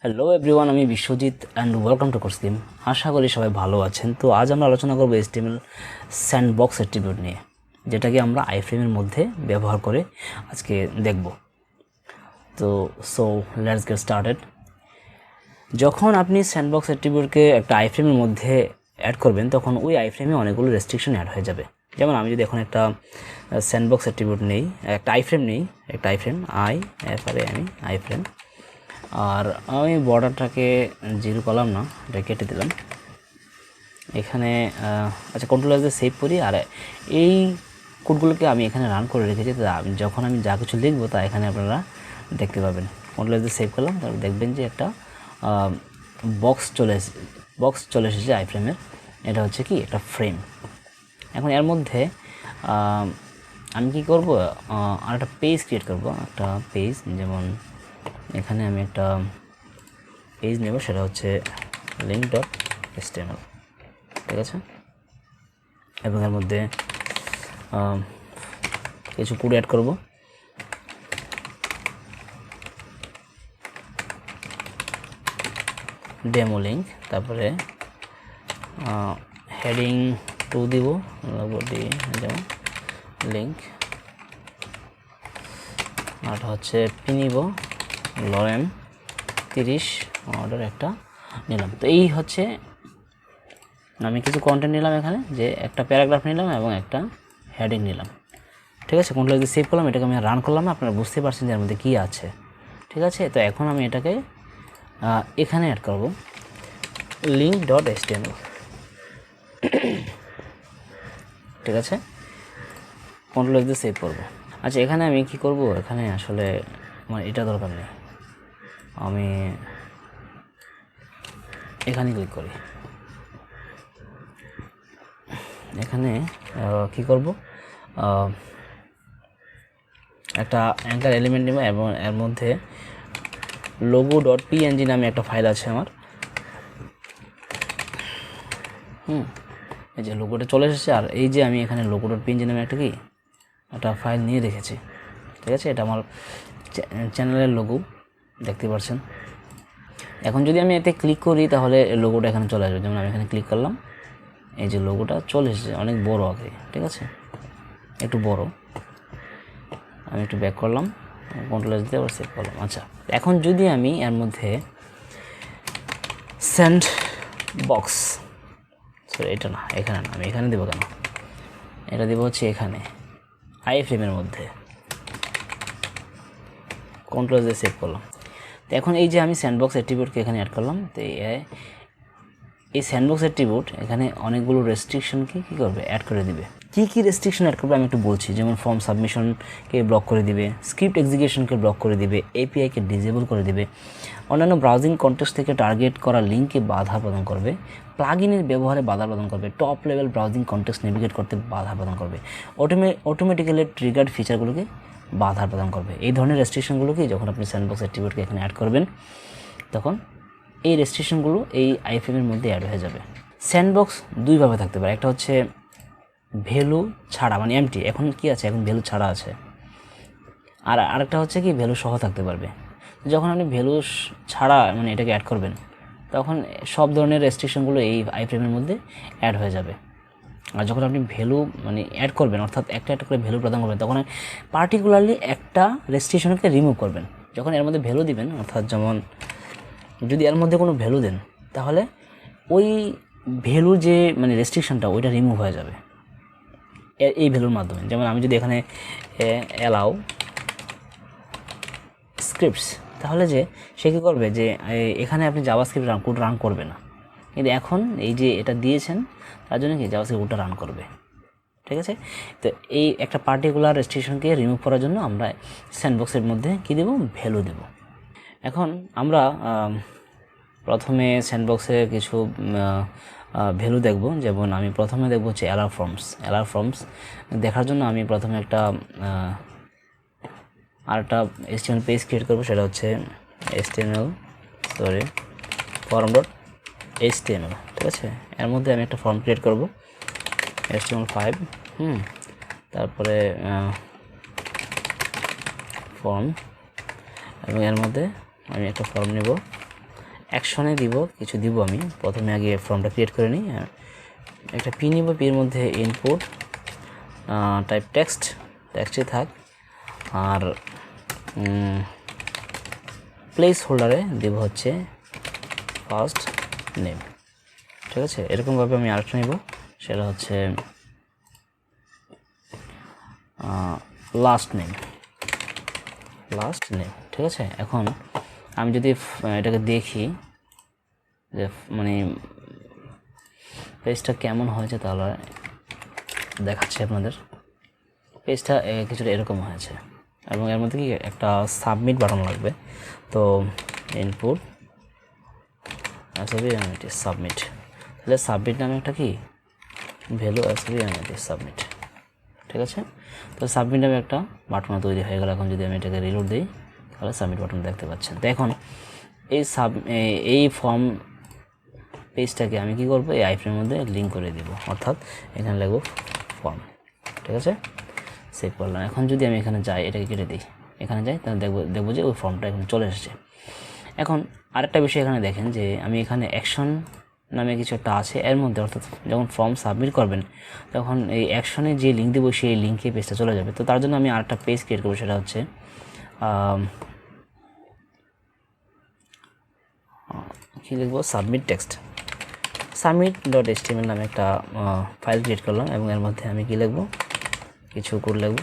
Hello everyone, আমি Biswajit and welcome to CodeScheme। আশা করি সবাই ভালো আছেন। তো আজ আমরা আলোচনা করব HTML স্যান্ডবক্স অ্যাট্রিবিউট নিয়ে, যেটাকে আমরা আইফ্রেমের মধ্যে ব্যবহার করে আজকে দেখব। তো লেটস গেট স্টার্টেড। যখন আপনি স্যান্ডবক্স অ্যাট্রিবিউটকে একটা আইফ্রেমের মধ্যে অ্যাড করবেন, তখন ওই আইফ্রেমে অনেকগুলো রেস্ট্রিকশন অ্যাড হয়ে যাবে। যেমন আমি যদি এখন একটা স্যান্ডবক্স অ্যাট্রিবিউট নেই, একটা আইফ্রেম নেই, একটা আইফ্রেম আইফ্রেম, আর আমি বর্ডারটাকে 0 করলাম না, এটা কেটে দিলাম। এখানে আচ্ছা, কন্ট্রোল দিয়ে সেভ করি। আর এই কোডগুলোকে আমি এখানে রান করে রেখেছি, তো যখন আমি যা কিছু লিখবো তা এখানে আপনারা দেখতে পাবেন। কন্ট্রোল দিয়ে সেভ করলাম, তারপর দেখবেন যে একটা বক্স চলে এসেছে আইফ্রেমের। এটা হচ্ছে কি একটা ফ্রেম। এখন এর মধ্যে আমি কি করব, আর একটা পেজ ক্রিয়েট করব, একটা পেজ। যেমন এখানে আমি একটা পেজ নেব, সেটা হচ্ছে link.html, ঠিক আছে। এবং এর মধ্যে কিছু কোড অ্যাড করব। ডেমো লিঙ্ক, তারপরে হেডিং 2 দিব, যেমন লিঙ্ক, আর হচ্ছে পি নিব লরেম 30 অর্ডার একটা নিলাম। তো এই হচ্ছে আমি কিছু কন্টেন্ট নিলাম এখানে, যে একটা প্যারাগ্রাফ নিলাম এবং একটা হেডিং নিলাম, ঠিক আছে। কন্ট্রোল দিয়ে সেভ করলাম, এটাকে আমি রান করলাম না, আপনারা বুঝতে পারছেন যে এর মধ্যে কী আছে, ঠিক আছে। তো এখন আমি এটাকে এখানে অ্যাড করব, link.html, ঠিক আছে। কন্ট্রোল দিয়ে সেভ করব। আচ্ছা, এখানে আমি কি করব, এখানে আসলে আমার এটা দরকার নেই, আমি এখানে ক্লিক করি। এখানে কি করব, একটা অ্যাঙ্কার এলিমেন্ট নেব এবং এর মধ্যে logo.png নামে একটা ফাইল আছে আমার। এই যে লোগোটা চলে এসেছে, আর এই যে আমি এখানে logo.png নামে একটা ফাইল নিয়ে রেখেছি, ঠিক আছে। এটা আমার চ্যানেলের লোগো, দেখতে পাচ্ছেন। এখন যদি আমি এতে ক্লিক করি তাহলে লোগোটা এখানে চলে আসবে। যেমন আমি এখানে ক্লিক করলাম, এই যে লোগোটা চলে এসেছে, অনেক বড় আগে, ঠিক আছে, একটু বড়। আমি একটু ব্যাক করলাম, কন্ট্রোল এস দিয়ে আবার সেভ করলাম। আচ্ছা, এখন যদি আমি এর মধ্যে স্যান্ডবক্স, সরি এটা না, এখানে না, আমি এখানে দেবো কেন, এটা দেবো হচ্ছে এখানে আইফ্রেমের মধ্যে। কন্ট্রোল দিয়ে সেভ করলাম। তো এখন এই যে আমি স্যান্ডবক্স অ্যাট্রিবিউটকে এখানে অ্যাড করলাম, তো এই স্যান্ডবক্স অ্যাট্রিবিউট এখানে অনেকগুলো রেস্ট্রিকশনকে কী করবে, অ্যাড করে দিবে। কী রেস্ট্রিকশন অ্যাড করবে আমি একটু বলছি। যেমন ফর্ম সাবমিশনকে ব্লক করে দিবে, স্ক্রিপ্ট এক্সিকিউশনকে ব্লক করে দিবে, এপিআইকে ডিসেবল করে দিবে, অন্যান্য ব্রাউজিং কন্টেক্সট থেকে টার্গেট করা লিঙ্কে বাধা প্রদান করবে, প্লাগইনের ব্যবহারে বাধা প্রদান করবে, top level browsing context navigate করতে বাধা প্রদান করবে, অটোমেটিক্যালি ট্রিগার্ড ফিচারগুলোকে বাধা প্রদান করবে। এই ধরনের রেস্ট্রিকশনগুলোকে যখন আপনি স্যান্ডবক্স অ্যাট্রিবিউটকে এখানে অ্যাড করবেন, তখন এই রেস্ট্রিকশনগুলো এই আইফ্রেমের মধ্যে অ্যাড হয়ে যাবে। স্যান্ডবক্স দুইভাবে থাকতে পারে, একটা হচ্ছে ভ্যালু ছাড়া, মানে এমটি। এখন কি আছে, এখন ভ্যালু ছাড়া আছে। আর আরেকটা হচ্ছে কি ভ্যালু সহ থাকতে পারবে। যখন আপনি ভ্যালু ছাড়া মানে এটাকে অ্যাড করবেন, তখন সব ধরনের রেস্ট্রিকশনগুলো এই আইফ্রেমের মধ্যে অ্যাড হয়ে যাবে। আর যখন আপনি ভ্যালু মানে অ্যাড করবেন, অর্থাৎ একটা করে ভ্যালু প্রদান করবেন, তখন পার্টিকুলারলি একটা রেস্ট্রিকশনকে রিমুভ করবেন। যখন এর মধ্যে ভ্যালু দিবেন, অর্থাৎ যেমন যদি এর মধ্যে কোনো ভ্যালু দেন, তাহলে ওই ভ্যালুর যে মানে রেস্ট্রিকশনটা, ওইটা রিমুভ হয়ে যাবে এই ভ্যালুর মাধ্যমে। যেমন আমি যদি এখানে অ্যালাউ স্ক্রিপ্টস, তাহলে যে সে কী করবে, যে এখানে আপনি জাভাস্ক্রিপ্ট কোড রান করবে না, কিন্তু এখন এই যে এটা দিয়েছেন, তার জন্য কি জাভাস্ক্রিপ্ট কোডটা রান করবে, ঠিক আছে। তো এই একটা পার্টিকুলার রেস্ট্রিকশনকে রিমুভ করার জন্য আমরা স্যান্ডবক্সের মধ্যে কী দেব, ভ্যালু দেব। এখন আমরা প্রথমে স্যান্ডবক্সে কিছু ভ্যালু দেখব। যেমন আমি প্রথমে দেখব হচ্ছে অ্যালাউ ফর্মস দেখার জন্য আমি প্রথমে একটা HTML পেজ ক্রিয়েট করব, সেটা হচ্ছে form.html, ঠিক আছে। এর মধ্যে আমি একটা ফর্ম ক্রিয়েট করব, HTML5, তারপরে ফর্ম, এবং এর মধ্যে আমি একটা ফর্ম নেব, অ্যাকশনে দিব কিছু দিব। আমি প্রথমে আগে ফর্মটা ক্রিয়েট করে নিই। একটা পি নিব, পির মধ্যে ইনপুট টাইপ টেক্সটে থাক, আর প্লেস হোল্ডারে দেব হচ্ছে ফার্স্ট নেম। ঠিক আছে, এরকমভাবে আমি আরেকটা নেব, সেটা হচ্ছে লাস্ট নেম। ঠিক আছে, এখন আমি যদি এটাকে দেখি যে মানে পেজটা কেমন হয়েছে, তাহলে দেখাচ্ছি আপনাদের। পেজটা কিছুটা এরকম হয়েছে, এবং এর মধ্যে কি একটা সাবমিট বাটন লাগবে। তো ইনপুট সাবমিট, তাহলে সাবমিট নামে একটা কি ভ্যালু সাবমিট। ঠিক আছে, তো সাবমিট নামে একটা বাটন তৈরি হয়ে গেল। এখন যদি আমি এটাকে রিলোড দিই, তাহলে সাবমিট বাটন দেখতে পাচ্ছেন। তো এখন এই ফর্ম পেজটাকে আমি কি করব, এই আইফ্রেমের মধ্যে লিঙ্ক করে দিব, অর্থাৎ এখানে লিখব ফর্ম। ঠিক আছে, সেভ করলাম। এখন যদি আমি এখানে যাই, এটাকে কেটে দিই, এখানে যাই, তাহলে দেখবো যে ওই ফর্মটা এখানে চলে এসেছে। এখন আরেকটা বিষয় এখানে দেখেন যে আমি এখানে অ্যাকশন নামে কিছু একটা আছে এর মধ্যে, অর্থাৎ যখন ফর্ম সাবমিট করবেন তখন এই অ্যাকশনে যে লিঙ্ক দেবো সেই লিঙ্কে পেজটা চলে যাবে। তো তার জন্য আমি আরেকটা পেজ ক্রিয়েট করবো, সেটা হচ্ছে কী লিখবো, submit.html নামে একটা ফাইল ক্রিয়েট করলাম, এবং এর মধ্যে আমি কি লিখবো, কিছু কোড লিখব।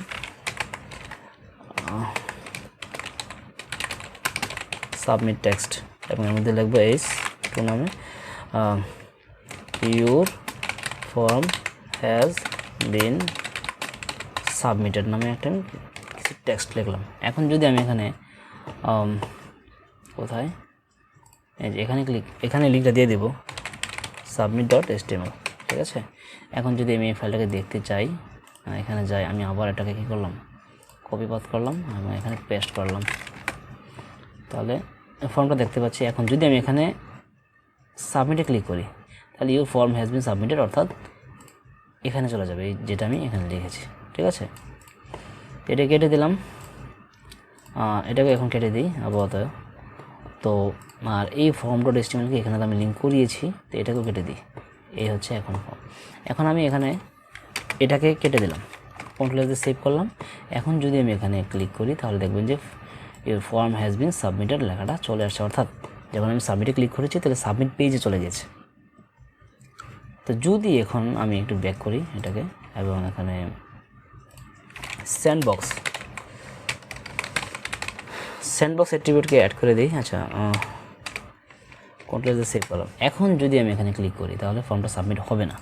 সাবমিট টেক্সট, এবং এর মধ্যে লিখবো h2 নামে your form has been submitted নামে একটা কিছু টেক্সট লিখলাম। এখন যদি আমি এখানে কোথায়, এই যে এখানে লিঙ্কটা দিয়ে দেব submit.html। ঠিক আছে, এখন যদি আমি এই ফাইলটাকে দেখতে চাই, এখানে যাই, আমি আবার এটাকে কী করলাম, কপি পাস্ট করলাম এবং এখানে পেস্ট করলাম, তাহলে ফর্মটা দেখতে পাচ্ছি। এখন যদি আমি এখানে সাবমিটে ক্লিক করি, তাহলে your form has been submitted, অর্থাৎ এখানে চলে যাবে, যেটা আমি এখানে লিখেছি। ঠিক আছে, এটা কেটে দিলাম, এটাকে এখন কেটে দিই আপাতত। তো আর এই ফর্ম.html-কে এখানে আমি লিঙ্ক করিয়েছি, তো এটাকেও কেটে দিই। এই হচ্ছে এখন ফর্ম। এখন আমি এখানে এটাকে কেটে দিলাম, কন্ট্রোল দিয়ে সেভ করলাম। এখন যদি আমি এখানে ক্লিক করি, তাহলে দেখবেন যে your form has been submitted লেখাটা চলে আসছে, অর্থাৎ যখন আমি সাবমিটে ক্লিক করেছি তাহলে সাবমিট পেজে চলে গেছে। তো যদি এখন আমি একটু ব্যাক করি এটাকে, এবং এখানে স্যান্ডবক্স অ্যাট্রিবিউটকে অ্যাড করে দিই। আচ্ছা, কন্ট্রোল দিয়ে সেভ করলাম। এখন যদি আমি এখানে ক্লিক করি, তাহলে ফর্মটা সাবমিট হবে না।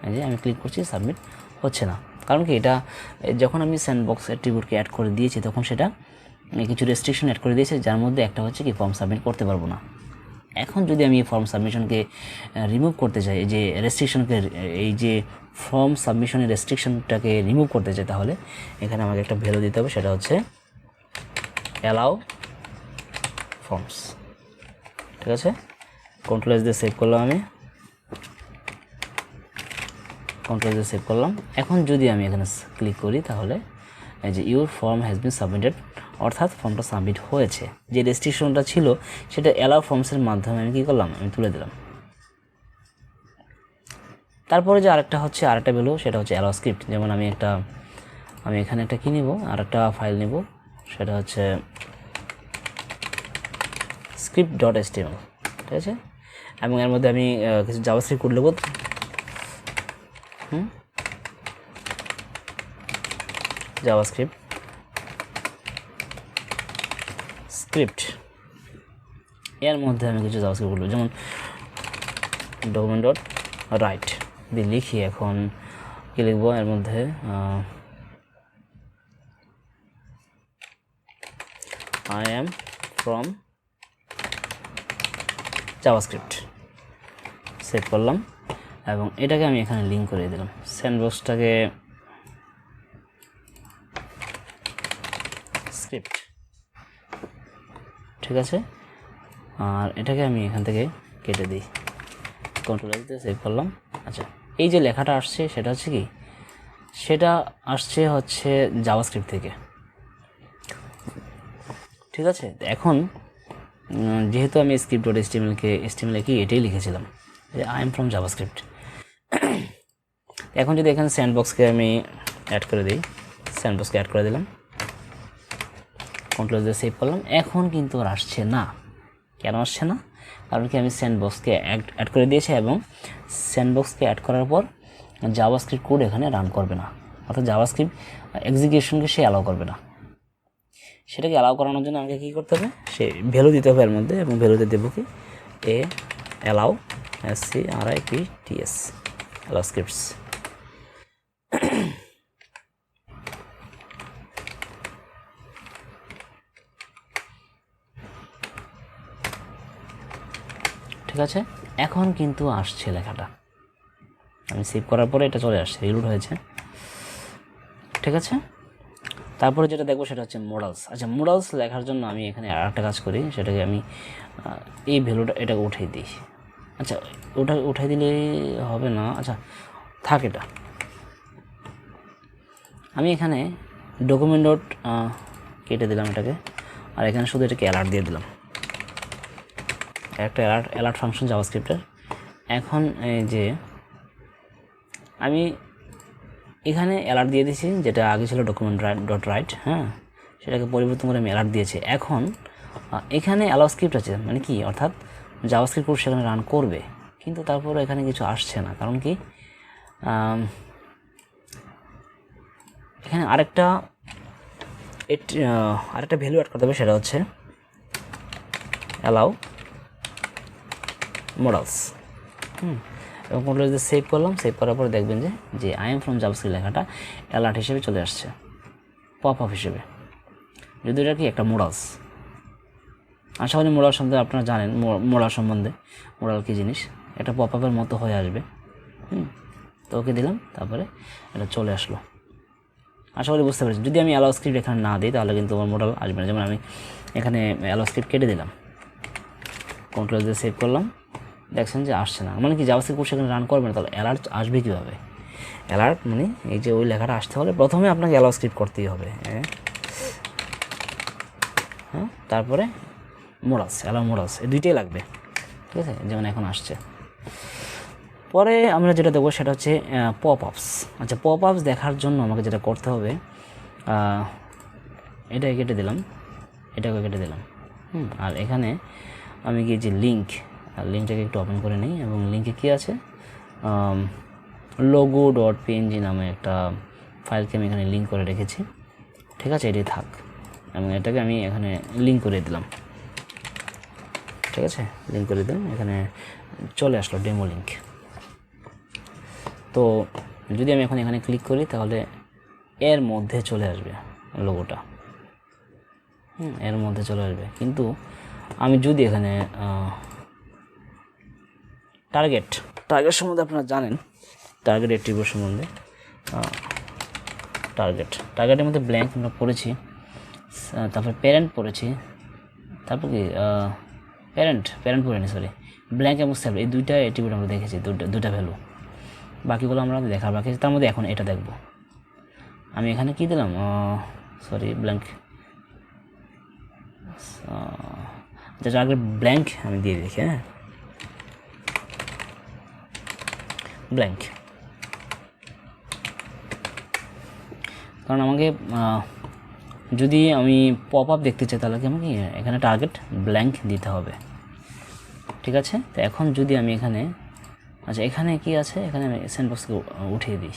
এই যে আমি ক্লিক করছি, সাবমিট হচ্ছে না। কারণ কি, এটা যখন আমি স্যান্ডবক্স অ্যাট্রিবিউটকে অ্যাড করে দিয়েছি, তখন সেটা কিছু রেস্ট্রিকশন অ্যাড করে দিয়েছে, যার মধ্যে একটা হচ্ছে কি ফর্ম সাবমিট করতে পারবো না। এখন যদি আমি এই ফর্ম সাবমিশনকে রিমুভ করতে চাই, যে রেস্ট্রিকশনকে, এই যে ফর্ম সাবমিশনের রেস্ট্রিকশনটাকে রিমুভ করতে চাই, তাহলে এখানে আমাকে একটা ভ্যালু দিতে হবে, সেটা হচ্ছে অ্যালাউ ফর্মস। ঠিক আছে, কন্ট্রোল দিয়ে সেভ করলাম, আমি কন্ট্রোল দিয়ে সেভ করলাম। এখন যদি আমি এখানে ক্লিক করি, তাহলে এই যে your form has been submitted, অর্থাৎ ফর্মটা সাবমিট হয়েছে। যে রেস্ট্রিকশনটা ছিল সেটা অ্যালাউ ফর্মসের মাধ্যমে আমি কী করলাম, আমি তুলে দিলাম। তারপরে যে আরেকটা ভ্যালু, সেটা হচ্ছে অ্যালাউ স্ক্রিপ্ট। যেমন আমি এখানে একটা কী নিব, আরেকটা ফাইল নিব, সেটা হচ্ছে script.html। ঠিক আছে, এবং এর মধ্যে আমি কিছু জাভাস্ক্রিপ্ট কোড লিখব। জাভাস্ক্রিপ্ট এর মধ্যে আমি কিছু জাভাস্ক্রিপ্ট লিখব, যেমন document.write দিয়ে লিখি। এখন কি লিখব, এর মধ্যে I am from JavaScript, save করলাম, এবং এটাকে আমি এখানে লিঙ্ক করে দিলাম। স্যান্ডবক্সটাকে স্ক্রিপ্ট, ঠিক আছে, আর এটাকে আমি এখান থেকে কেটে দিই, কন্ট্রোল দিয়ে সেভ করলাম। আচ্ছা, এই যে লেখাটা আসছে সেটা হচ্ছে কি, সেটা আসছে হচ্ছে জাভাস্ক্রিপ্ট থেকে। ঠিক আছে, এখন যেহেতু আমি HTML কি এটাই লিখেছিলাম যে আই এম ফ্রম জাভাস্ক্রিপ্ট। এখন যদি এখানে স্যান্ডবক্সকে আমি অ্যাড করে দিই, স্যান্ডবক্সকে অ্যাড করে দিলাম, কন্ট্রোল দিয়ে সেভ করলাম, এখন কিন্তু আর আসছে না। কেন আসছে না? কারণ কি আমি স্যান্ডবক্সকে অ্যাড করে দিয়েছি এবং স্যান্ডবক্সকে অ্যাড করার পর জাভাস্ক্রিপ্ট কোড এখানে রান করবে না, অর্থাৎ জাভাস্ক্রিপ্ট এক্সিকিউশনকে সে অ্যালাউ করবে না। সেটাকে অ্যালাউ করানোর জন্য আমাকে কী করতে হবে, সে ভ্যালু দিতে হবে এর মধ্যে, এবং ভ্যালুতে দেবো কি অ্যালাউ SCRIPTS অ্যালাউ স্ক্রিপ্টস। ঠিক আছে, এখন কিন্তু আসছে লেখাটা, আমি সেভ করার পরে এটা চলে আসছে, রিলোড হয়েছে। ঠিক আছে, তারপরে যেটা দেখবো সেটা হচ্ছে মডেলস। আচ্ছা, মডেলস লেখার জন্য আমি এখানে আর একটা কাজ করি, সেটাকে আমি এই ভ্যালুটা এটাকে উঠিয়ে দিই। আচ্ছা, ওটা উঠাই দিলে হবে না, আচ্ছা থাক, এটা আমি এখানে ডকুমেন্ট ডট কেটে দিলাম এটাকে, আর এখানে শুধু এটাকে অ্যালার্ট দিয়ে দিলাম, একটা অ্যালার্ট ফাংশন জাভাস্ক্রিপ্টের। এখন এই যে আমি এখানে অ্যালার্ট দিয়ে দিয়েছি, যেটা আগে ছিল ডকুমেন্ট ডট রাইট, হ্যাঁ, সেটাকে পরিবর্তন করে আমি অ্যালার্ট দিয়েছি। এখন এখানে অ্যালাউ স্ক্রিপ্ট আছে, মানে কি, অর্থাৎ জাভাস্ক্রিপ্ট কোড সেখানে রান করবে, কিন্তু তারপরে এখানে কিছু আসছে না। কারণ কি, এখানে আরেকটা ভ্যালু অ্যাড করতে হবে, সেটা হচ্ছে অ্যালাউ মডেলস। এবং কন্ট্রোল দিয়ে সেভ করলাম, সেভ করার পরে দেখবেন যে আই এম ফ্রম জাভাস্ক্রিপ্ট লেখাটা অ্যালার্ট হিসেবে চলে আসছে, পপ আপ হিসেবে, যদি এটা কি একটা মডেলস। আশা করি মোডাল সম্বন্ধে আপনারা জানেন, মোডাল সম্বন্ধে, মোডাল কী জিনিস, এটা পপ আপের মতো হয়ে আসবে। তো ওকে দিলাম, তারপরে এটা চলে আসলো। আশা করি বুঝতে পেরেছি। যদি আমি অ্যালাউ স্ক্রিপ্ট এখানে না দিই তাহলে কিন্তু আমার মোডাল আসবে না। যেমন আমি এখানে অ্যালাউ স্ক্রিপ্ট কেটে দিলাম, কন্ট্রোল দিয়ে সেভ করলাম, দেখছেন যে আসছে না, মানে কি জাভাস্ক্রিপ্ট কোড সেখানে রান করবে না। তাহলে অ্যালার্ট আসবে কীভাবে? অ্যালার্ট মানে এই যে ওই লেখাটা আসতে হলে প্রথমে আপনাকে অ্যালাউ স্ক্রিপ্ট করতেই হবে, হ্যাঁ, তারপরে মোডালস, অ্যালাউ মোডালস, এই দুইটাই লাগবে। ঠিক আছে, যেমন এখন আসছে। পরে আমরা যেটা দেখবো সেটা হচ্ছে পপ আপস। আচ্ছা, পপ আপস দেখার জন্য আমাকে যেটা করতে হবে, এটাকে কেটে দিলাম, এটাকে কেটে দিলাম, আর এখানে আমি কি যে লিঙ্কটাকে একটু ওপেন করে নিই, এবং লিঙ্কে কী আছে, logo.png নামে একটা ফাইলকে আমি এখানে লিঙ্ক করে রেখেছি। ঠিক আছে, এটি থাক, এবং এটাকে আমি এখানে লিঙ্ক করে দিলাম। ঠিক আছে, লিঙ্ক করে দিলাম, এখানে চলে আসলো ডেমো লিঙ্ক। তো যদি আমি এখন এখানে ক্লিক করি তাহলে এর মধ্যে চলে আসবে লোগোটা, এর মধ্যে চলে আসবে। কিন্তু আমি যদি এখানে টার্গেট সম্বন্ধে আপনারা জানেন, টার্গেট অ্যাট্রিবিউট সম্বন্ধে, টার্গেটের মধ্যে ব্ল্যাঙ্ক আমরা পড়েছি, তারপর প্যারেন্ট পড়েছি, তারপর কি প্যারেন্ট পড়েনি, সরি, ব্ল্যাঙ্ক এবং সেভ, এই দুইটা অ্যাট্রিবিউট আমরা দেখেছি, দুটা ভ্যালু। বাকিগুলো আমরা দেখার বাকি আছে, তার মধ্যে এখন এটা দেখব। আমি এখানে কি দিলাম, সরি, ব্ল্যাঙ্ক, যেটা আগে ব্ল্যাঙ্ক আমি দিয়ে দেখি, হ্যাঁ, ব্ল্যাঙ্ক, কারণ আমাকে যদি আমি পপ আপ দেখতে চাই তাহলে কি আমাকে এখানে টার্গেট ব্ল্যাঙ্ক দিতে হবে। ঠিক আছে, তো এখন যদি আমি এখানে, আচ্ছা এখানে কি আছে, এখানে আমি স্যান্ডবক্সকে উঠিয়ে দিই,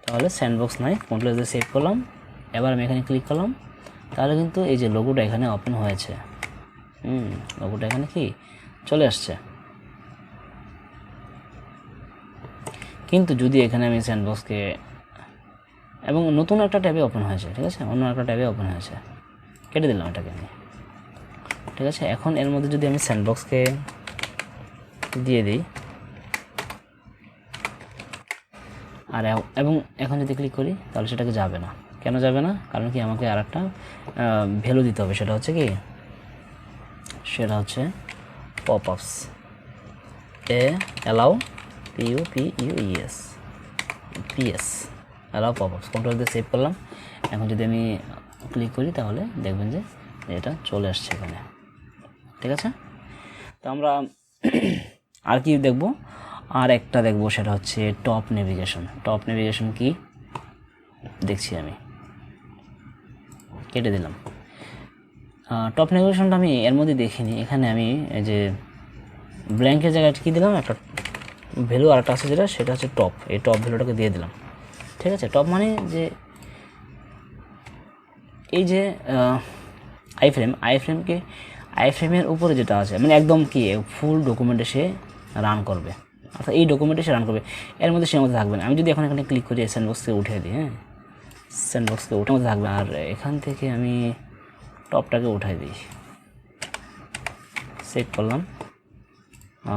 তাহলে স্যান্ডবক্স নাই, কন্ট্রোল দিয়ে সেভ করলাম, এবার আমি এখানে ক্লিক করলাম, তাহলে কিন্তু এই যে লোগোটা এখানে ওপেন হয়েছে, লোগোটা এখানে কি চলে আসছে। কিন্তু যদি এখানে আমি স্যান্ডবক্সকে, এবং নতুন একটা ট্যাবে ওপেন হয়েছে, ঠিক আছে, অন্য একটা ট্যাবে ওপেন হয়েছে, কেটে দিলাম এটাকে আমি। ঠিক আছে, এখন এর মধ্যে যদি আমি স্যান্ডবক্সকে দিয়ে দিই, আর এবং এখন যদি ক্লিক করি তাহলে সেটাকে যাবে না। কেন যাবে না? কারণ কি আমাকে আর একটা ভ্যালু দিতে হবে, সেটা হচ্ছে কি, সেটা হচ্ছে pop ups, allow PUPUES allow pop আপস। কন্ট্রোল দিয়ে সেভ করলাম। এখন যদি আমি ক্লিক করি তাহলে দেখবেন যে এটা চলে আসছে এখানে, ঠিক আছে। তো আমরা আর কি দেখব, আর একটা দেখব, সেটা হচ্ছে টপ নেভিগেশন। টপ নেভিগেশন কি দেখছি আমি, কেটে দিলাম। টপ নেভিগেশনটা আমি এর মধ্যে দেখিনি, এখানে আমি এই যে ব্ল্যাঙ্কের জায়গায় কী দিলাম, একটা ভ্যালু আর একটা আছে যেটা, সেটা হচ্ছে টপ। এই টপ ভ্যালুটাকে দিয়ে দিলাম, ঠিক আছে। টপ মানে যে এই যে আইফ্রেমের উপরে যেটা আছে, মানে একদম কি ফুল ডকুমেন্টে সে রান করবে, অর্থাৎ এই ডকুমেন্টে সে রান করবে, এর মধ্যে সে মধ্যে থাকবে না। আমি যদি এখন এখানে ক্লিক করি স্যান্ডবক্সকে উঠে দিই, হ্যাঁ, স্যান্ডবক্সকে উঠে মধ্যে থাকবে, আর এখান থেকে আমি টপটাকে উঠাই দিই, সেভ করলাম,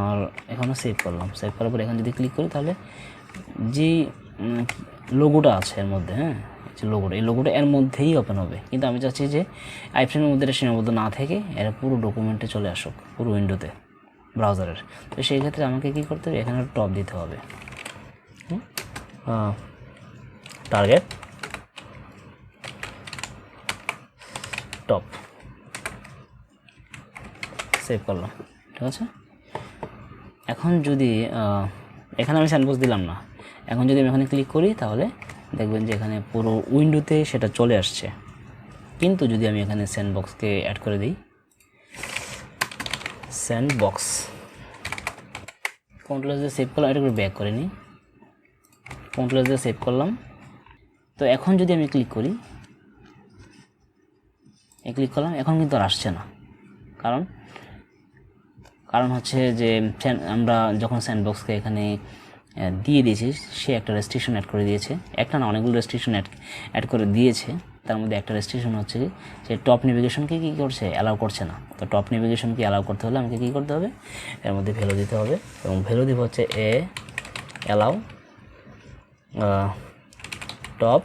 আর এখানেও সেভ করলাম। সেভ করার পর এখানে যদি ক্লিক করি তাহলে যে লোগোটা আছে এর মধ্যে, হ্যাঁ, যে লোগোটা, এই লোগোটা এর মধ্যেই ওপেন হবে। কিন্তু আমি চাচ্ছি যে আইফ্রেমের মধ্যে এটা সীমাবদ্ধ না থেকে এরা পুরো ডকুমেন্টে চলে আসুক, পুরো উইন্ডোতে ব্রাউজারের। তো সেই ক্ষেত্রে আমাকে কী করতে হবে, এখানে টপ দিতে হবে, টার্গেট টপ, সেভ করলাম, ঠিক আছে। এখন যদি এখানে আমি স্যান্ডবক্স দিলাম না, এখন যদি আমি এখানে ক্লিক করি তাহলে দেখবেন যে এখানে পুরো উইন্ডোতে সেটা চলে আসছে। কিন্তু যদি আমি এখানে স্যান্ডবক্সকে অ্যাড করে দিই, স্যান্ডবক্স কন্ট্রোল দিয়ে সেভ করলাম, এটা করে ব্যাক করে নিই, কন্ট্রোল দিয়ে সেভ করলাম। তো এখন যদি আমি ক্লিক করি, ক্লিক করলাম, এখন কিন্তু আর আসছে না। কারণ হচ্ছে যে আমরা যখন স্যান্ডবক্সকে এখানে দিয়ে দিয়েছি, সে একটা রেস্ট্রিকশন অ্যাড করে দিয়েছে, একটা না অনেকগুলো রেস্ট্রিকশন অ্যাড করে দিয়েছে। তার মধ্যে একটা রেস্ট্রিকশন হচ্ছে যে টপ নেভিগেশনকে কী করছে, অ্যালাউ করছে না। তো টপ নেভিগেশনকে অ্যালাউ করতে হলে আমাকে কী করতে হবে, এর মধ্যে ভ্যালু দিতে হবে, এবং ভ্যালু দিব হচ্ছে অ্যালাউ টপ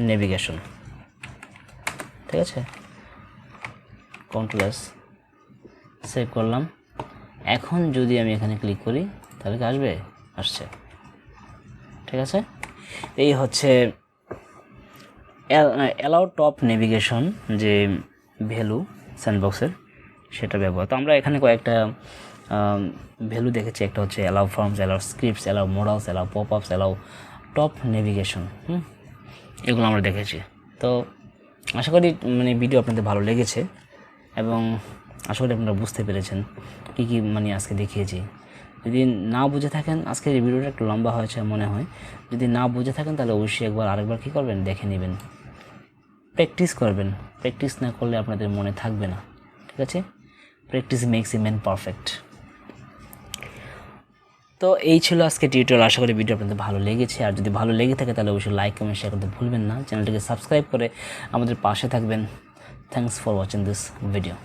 নেভিগেশন, ঠিক আছে। কন্ট্রোল এস, সেভ করলাম। এখন যদি আমি এখানে ক্লিক করি তাহলে কি আসবে, আসছে, ঠিক আছে। এই হচ্ছে অ্যালাউ টপ নেভিগেশন যে ভ্যালু স্যান্ডবক্সের, সেটা ব্যবহার। তো আমরা এখানে কয়েকটা ভ্যালু দেখেছি, একটা হচ্ছে allow forms, allow scripts, allow modals, allow pop ups, allow top navigation, এগুলো আমরা দেখেছি। তো আশা করি মানে ভিডিও আপনাদের ভালো লেগেছে, এবং আশা করি আপনারা বুঝতে পেরেছেন কী কী মানে আজকে দেখিয়েছি। যদি না বুঝে থাকেন, আজকের এই ভিডিওটা একটু লম্বা হয়েছে মনে হয়, যদি না বুঝে থাকেন তাহলে অবশ্যই আরেকবার কী করবেন, দেখে নেবেন, প্র্যাকটিস করবেন। প্র্যাকটিস না করলে আপনাদের মনে থাকবে না, ঠিক আছে। Practice makes a man perfect. তো এই ছিল আজকে টিউটোরিয়াল। আশা করি ভিডিও আপনাদের ভালো লেগেছে, আর যদি ভালো লেগে থাকে তাহলে অবশ্যই লাইক কমেন্ট শেয়ার করতে ভুলবেন না। চ্যানেলটিকে সাবস্ক্রাইব করে আমাদের পাশে থাকবেন। Thanks for watching this video.